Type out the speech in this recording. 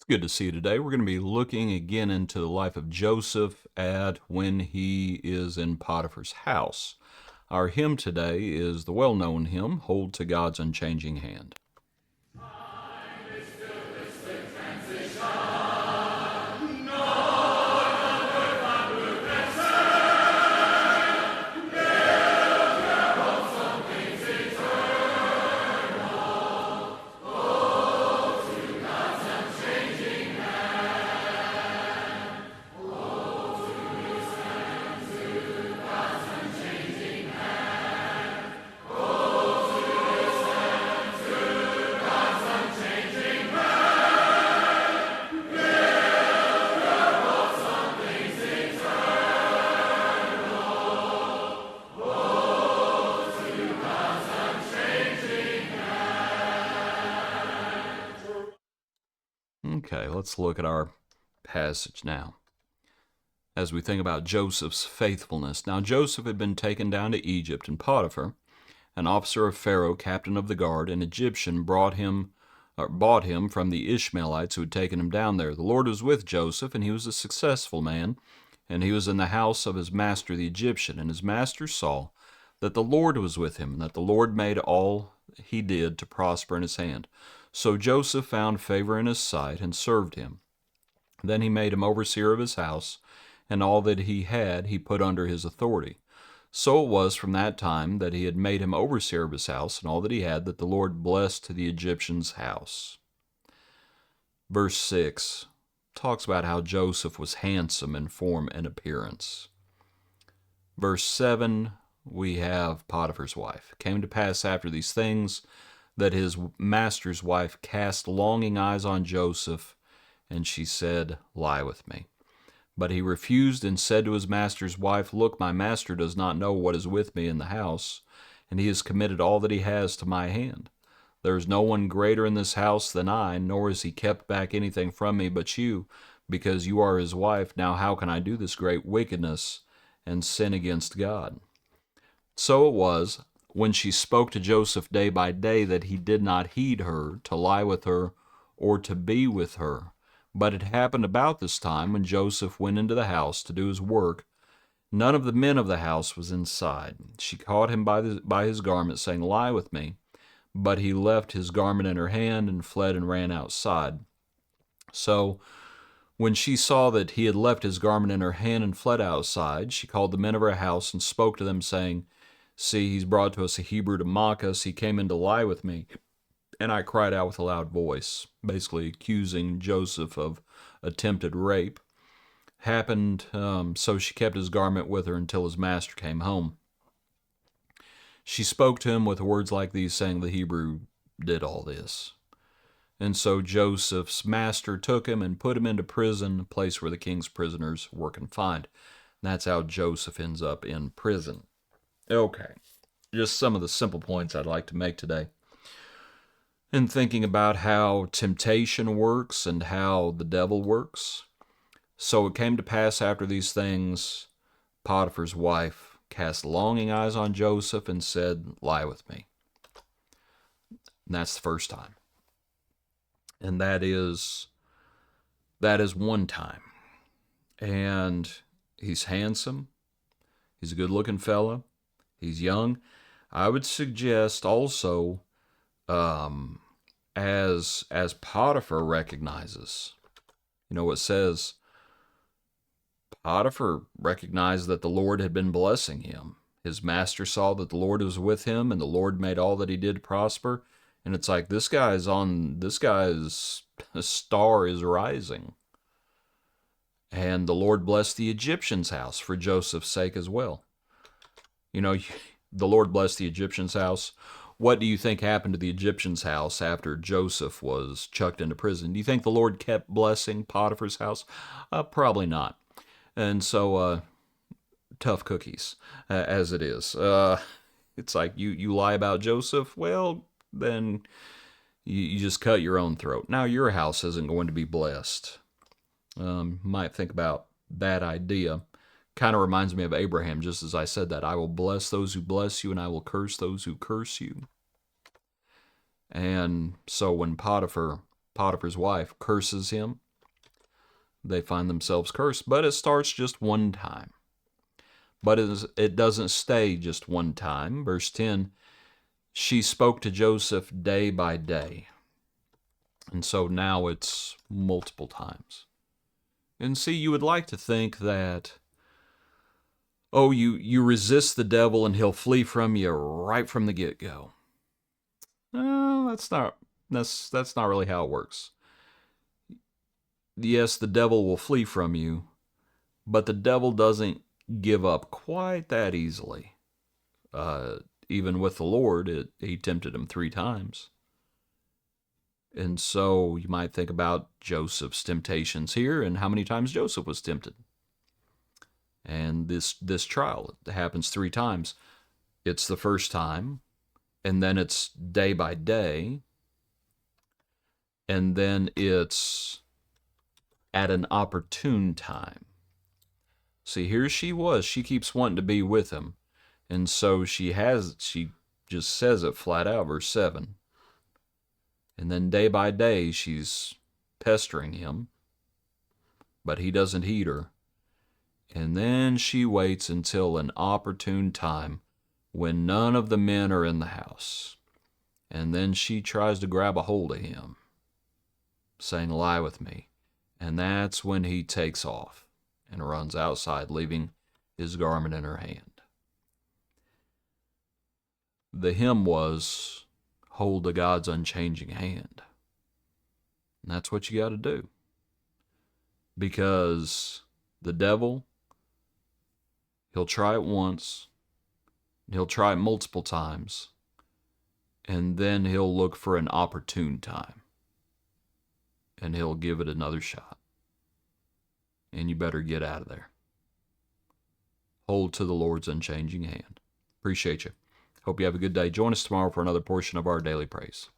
Good to see you today. We're going to be looking again into the life of Joseph at when he is in Potiphar's house. Our hymn today is the well-known hymn, Hold to God's Unchanging Hand. Okay, let's look at our passage now. As we think about Joseph's faithfulness. Now Joseph had been taken down to Egypt, and Potiphar, an officer of Pharaoh, captain of the guard, an Egyptian, bought him from the Ishmaelites who had taken him down there. The Lord was with Joseph, and he was a successful man, and he was in the house of his master the Egyptian. And his master saw that the Lord was with him, and that the Lord made all he did to prosper in his hand. So Joseph found favor in his sight and served him. Then he made him overseer of his house, and all that he had he put under his authority. So it was from that time that he had made him overseer of his house, and all that he had, that the Lord blessed the Egyptian's house. Verse 6 talks about how Joseph was handsome in form and appearance. Verse 7, we have Potiphar's wife. It came to pass after these things that his master's wife cast longing eyes on Joseph, and she said, "Lie with me." But he refused and said to his master's wife, "Look, my master does not know what is with me in the house, and he has committed all that he has to my hand. There is no one greater in this house than I, nor has he kept back anything from me but you, because you are his wife. Now how can I do this great wickedness and sin against God?" So it was, when she spoke to Joseph day by day, that he did not heed her, to lie with her, or to be with her. But it happened about this time, when Joseph went into the house to do his work, none of the men of the house was inside. She caught him by his garment, saying, "Lie with me." But he left his garment in her hand, and fled and ran outside. So when she saw that he had left his garment in her hand and fled outside, she called the men of her house and spoke to them, saying, "See, he's brought to us a Hebrew to mock us. He came in to lie with me." And I cried out with a loud voice, basically accusing Joseph of attempted rape. So she kept his garment with her until his master came home. She spoke to him with words like these, saying, "The Hebrew did all this." And so Joseph's master took him and put him into prison, a place where the king's prisoners were confined. And that's how Joseph ends up in prison. Okay, just some of the simple points I'd like to make today. In thinking about how temptation works and how the devil works. So it came to pass after these things, Potiphar's wife cast longing eyes on Joseph and said, "Lie with me." And that's the first time. And that is one time. And he's handsome. He's a good-looking fella. He's young. I would suggest also, as Potiphar recognizes, it says Potiphar recognized that the Lord had been blessing him. His master saw that the Lord was with him, and the Lord made all that he did prosper. And it's like this guy's star is rising. And the Lord blessed the Egyptian's house for Joseph's sake as well. The Lord blessed the Egyptian's house. What do you think happened to the Egyptian's house after Joseph was chucked into prison? Do you think the Lord kept blessing Potiphar's house? Probably not. And so, tough cookies, as it is. It's like you lie about Joseph, well, then you just cut your own throat. Now your house isn't going to be blessed. Might think about that idea. Kind of reminds me of Abraham, just as I said that. "I will bless those who bless you, and I will curse those who curse you." And so when Potiphar Potiphar's wife curses him. They find themselves cursed, but it starts just one time. But it doesn't stay just one time. Verse 10, she spoke to Joseph day by day. And so now it's multiple times. And see, you would like to think that, oh, you resist the devil and he'll flee from you right from the get-go. No, that's not really how it works. Yes, the devil will flee from you, but the devil doesn't give up quite that easily. Even with the Lord, he tempted him 3 times. And so you might think about Joseph's temptations here and how many times Joseph was tempted. And this trial happens 3 times. It's the first time, and then it's day by day, and then it's at an opportune time. See, here she keeps wanting to be with him, and so she just says it flat out, verse 7. And then day by day she's pestering him, but he doesn't heed her. And then she waits until an opportune time when none of the men are in the house. And then she tries to grab a hold of him, saying, "Lie with me." And that's when he takes off and runs outside, leaving his garment in her hand. The hymn was, "Hold to God's unchanging hand." And that's what you got to do. Because the devil, he'll try it once, he'll try it multiple times, and then he'll look for an opportune time, and he'll give it another shot. And you better get out of there. Hold to the Lord's unchanging hand. Appreciate you. Hope you have a good day. Join us tomorrow for another portion of our Daily Praise.